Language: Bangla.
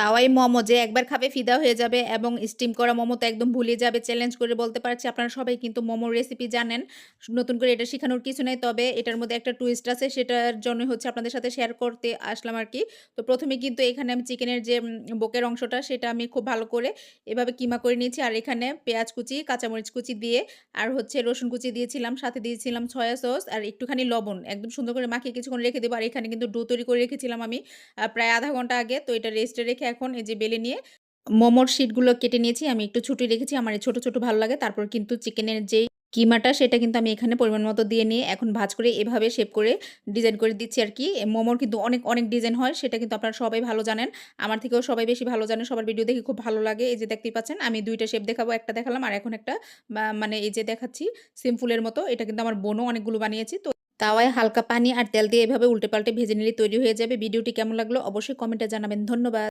তাওয়াই মোমো যে একবার খাবে ফিদা হয়ে যাবে এবং স্টিম করা মোমো তো একদম ভুলে যাবে। চ্যালেঞ্জ করে বলতে পারছি আপনারা সবাই কিন্তু মোমোর রেসিপি জানেন। নতুন করে এটা শিখানোর কিছু নাই। তবে এটার মধ্যে একটা টুইস্ট আছে সেটার জন্যই হচ্ছে আপনাদের সাথে শেয়ার করতে আসলাম আরকি। তো ১ম এ কিন্তু এখানে আমি চিকেনের যে বুকের অংশটা সেটা আমি খুব ভালো করে এভাবে কিমা করে নিয়েছি। আর এখানে পেঁয়াজ কুচি, কাঁচামরিচ কুচি দিয়ে আর হচ্ছে রসুন কুচি দিয়েছিলাম। সাথে দিয়েছিলাম সয়া সস আর একটুখানি লবণ। একদম সুন্দর করে মাখিয়ে কিছুক্ষণ রেখে দেব। আর এখানে কিন্তু ডো তৈরি করে রেখেছিলাম আমি প্রায় ০.৫ ঘন্টা আগে। তো এটা রেস্টে রেখে এখন এই যে বেলে নিয়ে মোমোর শিটগুলো কেটে নিয়েছি। আমি একটু ছোটই রেখেছি। আমার এই ছোট, ছোট ভালো লাগে। তারপর কিন্তু চিকেনের যেই কিমাটা সেটা কিন্তু আমি এখানে পরিমাণ মতো দিয়ে নিয়ে এখন ভাঁজ করে এভাবে শেপ করে ডিজাইন করে দিচ্ছি আরকি। মোমোর কিন্তু অনেক, অনেক ডিজাইন হয় সেটা কিন্তু আপনারা সবাই ভালো জানেন। আমার থেকেও সবাই বেশি ভালো জানে। সবার ভিডিও দেখে খুব ভালো লাগে। এই যে দেখতেই পাচ্ছেন আমি ২ টা শেপ দেখাবো। একটা দেখালাম আর এখন একটা মানে এই যে দেখাচ্ছি সিম্পলের মতো। এটা কিন্তু আমার বোনও অনেকগুলো বানিয়েছে। তো তাওয়ায় হালকা পানি আর তেল দিয়ে এভাবে উল্টে পাল্টে ভেজে নিলে তৈরি হয়ে যাবে। ভিডিওটি কেমন লাগলো অবশ্যই কমেন্টে জানাবেন। ধন্যবাদ।